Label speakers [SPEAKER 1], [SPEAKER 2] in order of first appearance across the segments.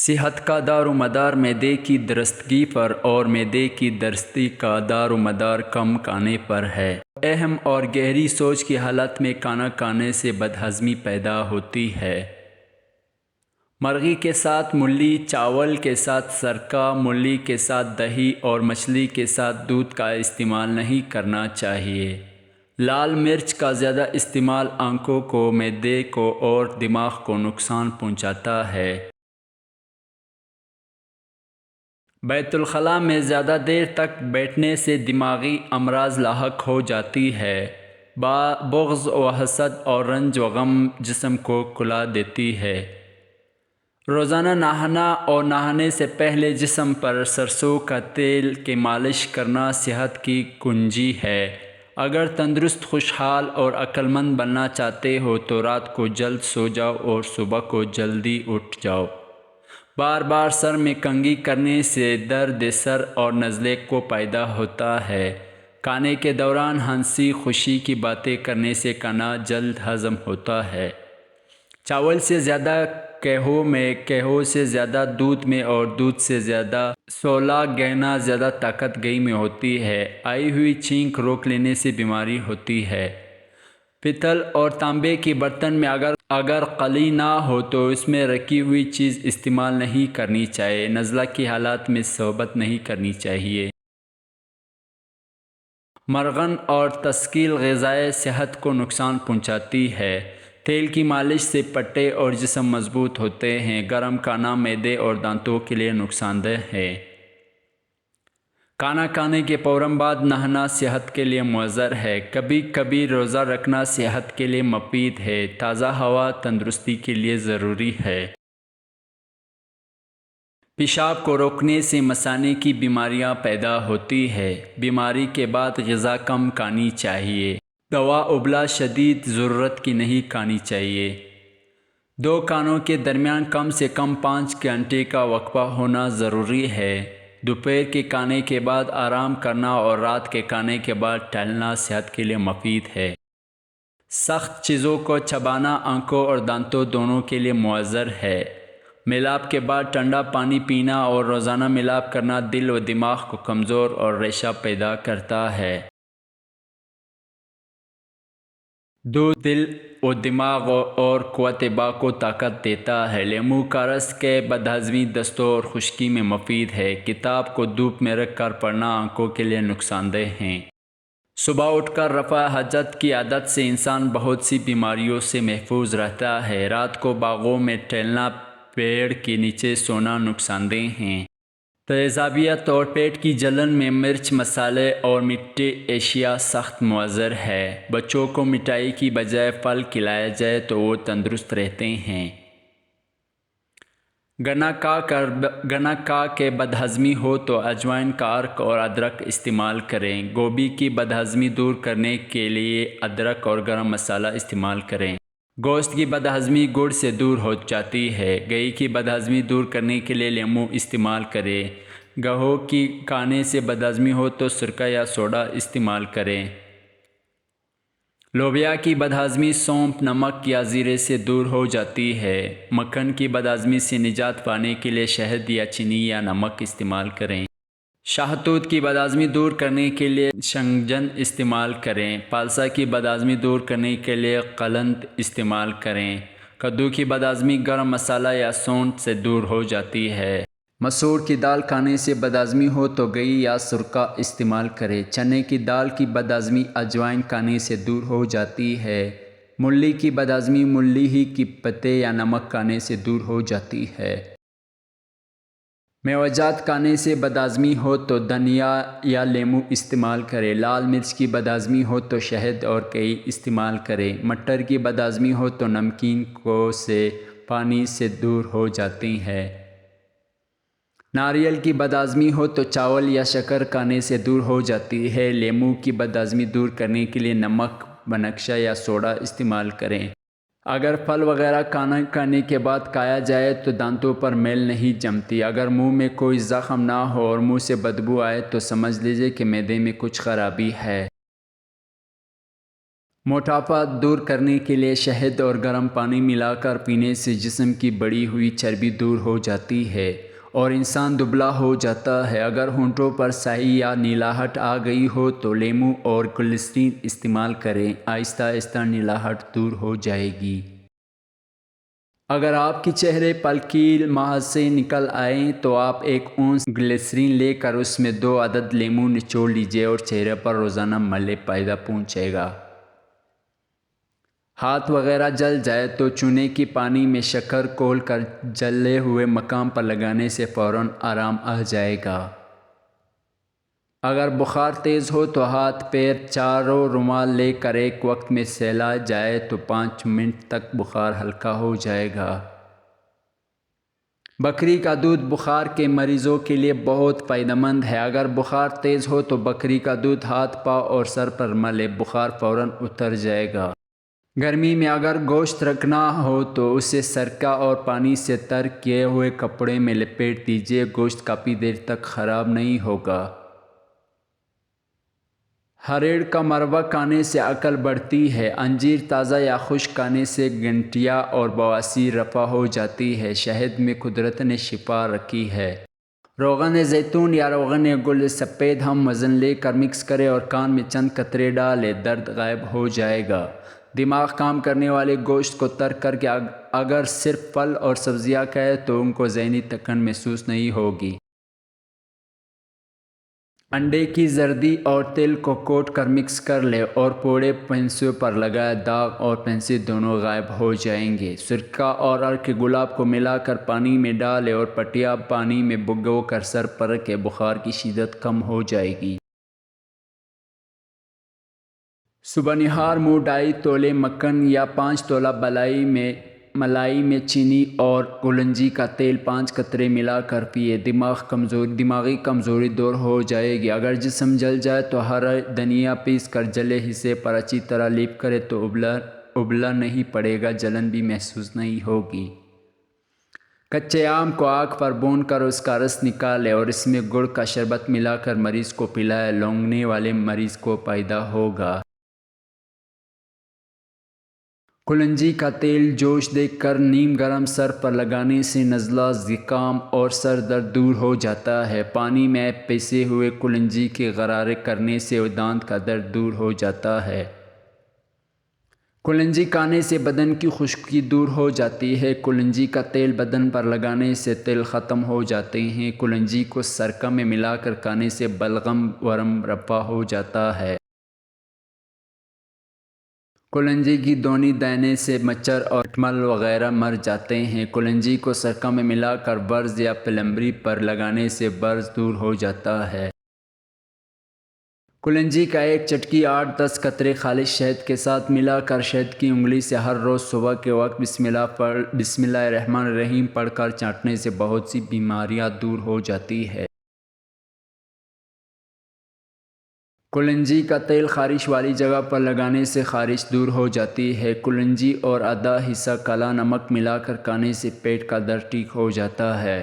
[SPEAKER 1] صحت کا دار و مدار معدے کی درستگی پر اور معدے کی درستی کا دار و مدار کم کھانے پر ہے۔ اہم اور گہری سوچ کی حالت میں کھانا کھانے سے بدہضمی پیدا ہوتی ہے۔ مرغی کے ساتھ مولی، چاول کے ساتھ سرکہ، مولی کے ساتھ دہی اور مچھلی کے ساتھ دودھ کا استعمال نہیں کرنا چاہیے۔ لال مرچ کا زیادہ استعمال آنکھوں کو، معدے کو اور دماغ کو نقصان پہنچاتا ہے۔ بیت الخلاء میں زیادہ دیر تک بیٹھنے سے دماغی امراض لاحق ہو جاتی ہے۔ بغض و حسد اور رنج و غم جسم کو کھلا دیتی ہے۔ روزانہ نہانا اور نہانے سے پہلے جسم پر سرسوں کا تیل کی مالش کرنا صحت کی کنجی ہے۔ اگر تندرست، خوشحال اور عقل مند بننا چاہتے ہو تو رات کو جلد سو جاؤ اور صبح کو جلدی اٹھ جاؤ۔ بار بار سر میں کنگھی کرنے سے درد سر اور نزلے کو پیدا ہوتا ہے۔ کھانے کے دوران ہنسی خوشی کی باتیں کرنے سے کھانا جلد ہضم ہوتا ہے۔ چاول سے زیادہ قہوہ میں، قہوہ سے زیادہ دودھ میں اور دودھ سے زیادہ 16 گنا زیادہ طاقت گھی میں ہوتی ہے۔ آئی ہوئی چھینک روک لینے سے بیماری ہوتی ہے۔ پتل اور تانبے کے برتن میں اگر قلی نہ ہو تو اس میں رکھی ہوئی چیز استعمال نہیں کرنی چاہیے۔ نزلہ کی حالت میں صحبت نہیں کرنی چاہیے۔ مرغن اور تشکیل غذائیں صحت کو نقصان پہنچاتی ہے۔ تیل کی مالش سے پٹے اور جسم مضبوط ہوتے ہیں۔ گرم کھانا معدے اور دانتوں کے لیے نقصان دہ ہے۔ کھانا کھانے کے فوراً بعد نہانا صحت کے لیے مضر ہے۔ کبھی کبھی روزہ رکھنا صحت کے لیے مفید ہے۔ تازہ ہوا تندرستی کے لیے ضروری ہے۔ پیشاب کو روکنے سے مثانے کی بیماریاں پیدا ہوتی ہے۔ بیماری کے بعد غذا کم کھانی چاہیے۔ دوا ابلا شدید ضرورت کی نہیں کھانی چاہیے۔ دو کھانوں کے درمیان کم سے کم 5 گھنٹے کا وقفہ ہونا ضروری ہے۔ دوپہر کے کھانے کے بعد آرام کرنا اور رات کے کھانے کے بعد ٹہلنا صحت کے لیے مفید ہے۔ سخت چیزوں کو چبانا آنکھوں اور دانتوں دونوں کے لیے مضر ہے۔ میلاب کے بعد ٹھنڈا پانی پینا اور روزانہ میلاب کرنا دل و دماغ کو کمزور اور ریشہ پیدا کرتا ہے۔ دودھ دل و دماغ اور قوت باں کو طاقت دیتا ہے۔ لیمو کا رس کے بدہضمی، دستوں اور خشکی میں مفید ہے۔ کتاب کو دھوپ میں رکھ کر پڑھنا آنکھوں کے لیے نقصان دہ ہے۔ صبح اٹھ کر رفع حاجت کی عادت سے انسان بہت سی بیماریوں سے محفوظ رہتا ہے۔ رات کو باغوں میں ٹہلنا، پیڑ کے نیچے سونا نقصان دہ ہے۔ تیزابیت اور پیٹ کی جلن میں مرچ، مسالے اور میٹھی اشیاء سخت مضر ہے۔ بچوں کو مٹھائی کی بجائے پھل کھلایا جائے تو وہ تندرست رہتے ہیں۔ گنا کھا کے بدہضمی ہو تو اجوائن کا عرق اور ادرک استعمال کریں۔ گوبھی کی بدہضمی دور کرنے کے لیے ادرک اور گرم مسالہ استعمال کریں۔ گوشت کی بدہضمی گڑ سے دور ہو جاتی ہے۔ گھی کی بدہضمی دور کرنے کے لیے لیموں استعمال کریں۔ گہوں کی کھانے سے بدہضمی ہو تو سرکہ یا سوڈا استعمال کریں۔ لوبیا کی بدہضمی سونف، نمک یا زیرے سے دور ہو جاتی ہے۔ مکھن کی بدہضمی سے نجات پانے کے لیے شہد یا چینی یا نمک استعمال کریں۔ شہتوت کی بدہضمی دور کرنے کے لیے شنگجن استعمال کریں۔ پالسا کی بدہضمی دور کرنے کے لیے قلنت استعمال کریں۔ کدو کی بدہضمی گرم مسالہ یا سونڈ سے دور ہو جاتی ہے۔ مسور کی دال کھانے سے بدہضمی ہو تو گھی یا سرکہ استعمال کریں۔ چنے کی دال کی بدہضمی اجوائن کھانے سے دور ہو جاتی ہے۔ مولی کی بدہضمی مولی ہی کے پتے یا نمک کھانے سے دور ہو جاتی ہے۔ میوہ جات کھانے سے بدہضمی ہو تو دھنیا یا لیموں استعمال کریں۔ لال مرچ کی بدہضمی ہو تو شہد اور گھی استعمال کریں۔ مٹر کی بدہضمی ہو تو نمکین کو سے پانی سے دور ہو جاتی ہے۔ ناریل کی بدہضمی ہو تو چاول یا شکر کھانے سے دور ہو جاتی ہے۔ لیموں کی بدہضمی دور کرنے کے لیے نمک، بنفشہ یا سوڈا استعمال کریں۔ اگر پھل وغیرہ کھانا کھانے کے بعد کھایا جائے تو دانتوں پر میل نہیں جمتی۔ اگر منہ میں کوئی زخم نہ ہو اور منہ سے بدبو آئے تو سمجھ لیجیے کہ معدے میں کچھ خرابی ہے۔ موٹاپا دور کرنے کے لیے شہد اور گرم پانی ملا کر پینے سے جسم کی بڑھی ہوئی چربی دور ہو جاتی ہے اور انسان دبلا ہو جاتا ہے۔ اگر ہونٹوں پر سیاہی یا نیلاہٹ آ گئی ہو تو لیموں اور گلسرین استعمال کریں، آہستہ آہستہ نیلاہٹ دور ہو جائے گی۔ اگر آپ کے چہرے پل کیل محض سے نکل آئیں تو آپ ایک اونس گلیسرین لے کر اس میں 2 عدد لیموں نچوڑ لیجئے اور چہرے پر روزانہ ملے فائدہ پہنچے گا۔ ہاتھ وغیرہ جل جائے تو چونے کی پانی میں شکر گھول کر جلے ہوئے مقام پر لگانے سے فوراً آرام آ جائے گا۔ اگر بخار تیز ہو تو ہاتھ پیر چاروں رومال لے کر ایک وقت میں سہلا جائے تو 5 منٹ تک بخار ہلکا ہو جائے گا۔ بکری کا دودھ بخار کے مریضوں کے لیے بہت فائدہ مند ہے۔ اگر بخار تیز ہو تو بکری کا دودھ ہاتھ، پاؤں اور سر پر ملیں، بخار فوراً اتر جائے گا۔ گرمی میں اگر گوشت رکھنا ہو تو اسے سرکہ اور پانی سے تر کیے ہوئے کپڑے میں لپیٹ دیجئے، گوشت کافی دیر تک خراب نہیں ہوگا۔ ہریڑ کا مربا کھانے سے عقل بڑھتی ہے۔ انجیر تازہ یا خشک کھانے سے گنٹیا اور بواسیر رفع ہو جاتی ہے۔ شہد میں قدرت نے شفا رکھی ہے۔ روغن زیتون یا روغن گل سفید ہم وزن لے کر مکس کریں اور کان میں چند قطرے ڈالیں، درد غائب ہو جائے گا۔ دماغ کام کرنے والے گوشت کو ترک کر کے اگر صرف پھل اور سبزیاں کھائیں تو ان کو ذہنی تھکن محسوس نہیں ہوگی۔ انڈے کی زردی اور تیل کو کوٹ کر مکس کر لیں اور پوڑے پنسیوں پر لگائیں، داغ اور پھنسی دونوں غائب ہو جائیں گے۔ سرکہ اور عرق گلاب کو ملا کر پانی میں ڈالیں اور پٹیا پانی میں بھگو کر سر پر رکھیں، بخار کی شدت کم ہو جائے گی۔ صبح نہار منہ 2.5 تولے مکھن یا 5 تولہ ملائی میں چینی اور کلونجی کا تیل 5 قطرے ملا کر پیے، دماغی کمزوری دور ہو جائے گی۔ اگر جسم جل جائے تو ہرا دھنیا پیس کر جلے حصے پر اچھی طرح لیپ کرے تو ابلنا نہیں پڑے گا، جلن بھی محسوس نہیں ہوگی۔ کچے آم کو آگ پر بھون کر اس کا رس نکالیں اور اس میں گڑ کا شربت ملا کر مریض کو پلائیں، لونگنے والے مریض کو فائدہ ہوگا۔ کلونجی کا تیل جوش دے کر نیم گرم سر پر لگانے سے نزلہ، زکام اور سر درد دور ہو جاتا ہے۔ پانی میں پیسے ہوئے کلونجی کے غرارے کرنے سے دانت کا درد دور ہو جاتا ہے۔ کلونجی کھانے سے بدن کی خشکی دور ہو جاتی ہے۔ کلونجی کا تیل بدن پر لگانے سے تیل ختم ہو جاتے ہیں۔ کلونجی کو سرکہ میں ملا کر کھانے سے بلغم ورم رفع ہو جاتا ہے۔ کلونجی کی دونی دینے سے مچھر اور ٹمل وغیرہ مر جاتے ہیں۔ کلونجی کو سرکہ میں ملا کر برز یا پلمبری پر لگانے سے برز دور ہو جاتا ہے۔ کلونجی کا ایک چٹکی 8-10 قطرے خالص شہد کے ساتھ ملا کر شہد کی انگلی سے ہر روز صبح کے وقت بسم اللہ الرحمن الرحیم پڑھ کر چاٹنے سے بہت سی بیماریاں دور ہو جاتی ہے۔ کلونجی کا تیل خارش والی جگہ پر لگانے سے خارش دور ہو جاتی ہے۔ کلونجی اور آدھا حصہ کالا نمک ملا کر کھانے سے پیٹ کا درد ٹھیک ہو جاتا ہے۔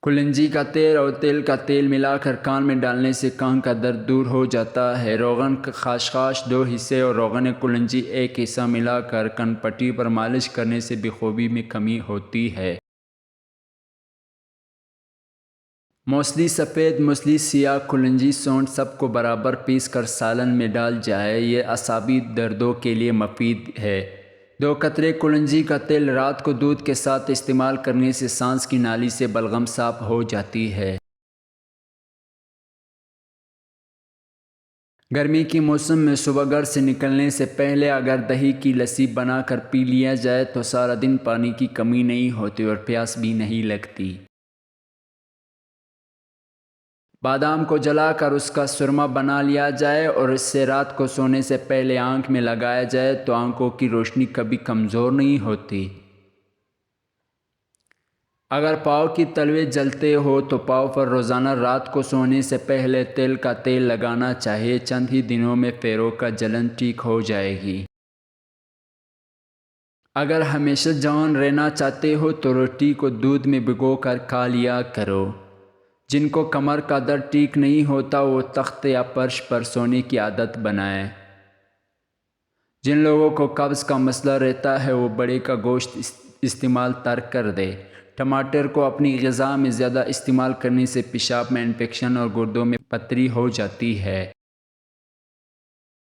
[SPEAKER 1] کلونجی کا تیل اور تیل کا تیل ملا کر کان میں ڈالنے سے کان کا درد دور ہو جاتا ہے۔ روغن خاشخاش 2 حصے اور روغن کلونجی 1 حصہ ملا کر کن پٹی پر مالش کرنے سے بے خوابی میں کمی ہوتی ہے۔ موسلی سفید، موسلی سیاہ، کلونجی، سونڈ سب کو برابر پیس کر سالن میں ڈال جائے، یہ اعصابی دردوں کے لیے مفید ہے۔ 2 قطرے کلونجی کا تیل رات کو دودھ کے ساتھ استعمال کرنے سے سانس کی نالی سے بلغم صاف ہو جاتی ہے۔ گرمی کے موسم میں صبح گھر سے نکلنے سے پہلے اگر دہی کی لسی بنا کر پی لیا جائے تو سارا دن پانی کی کمی نہیں ہوتی اور پیاس بھی نہیں لگتی۔ بادام کو جلا کر اس کا سرما بنا لیا جائے اور اس سے رات کو سونے سے پہلے آنکھ میں لگایا جائے تو آنکھوں کی روشنی کبھی کمزور نہیں ہوتی۔ اگر پاؤں کی تلوے جلتے ہو تو پاؤں پر روزانہ رات کو سونے سے پہلے تیل کا تیل لگانا چاہیے، چند ہی دنوں میں پیروں کا جلن ٹھیک ہو جائے گی۔ اگر ہمیشہ جوان رہنا چاہتے ہو تو روٹی کو دودھ میں بھگو کر کھا لیا کرو۔ جن کو کمر کا درد ٹھیک نہیں ہوتا وہ تخت یا فرش پر سونے کی عادت بنائیں۔ جن لوگوں کو قبض کا مسئلہ رہتا ہے وہ بڑے کا گوشت استعمال ترک کر دے۔ ٹماٹر کو اپنی غذا میں زیادہ استعمال کرنے سے پیشاب میں انفیکشن اور گردوں میں پتھری ہو جاتی ہے۔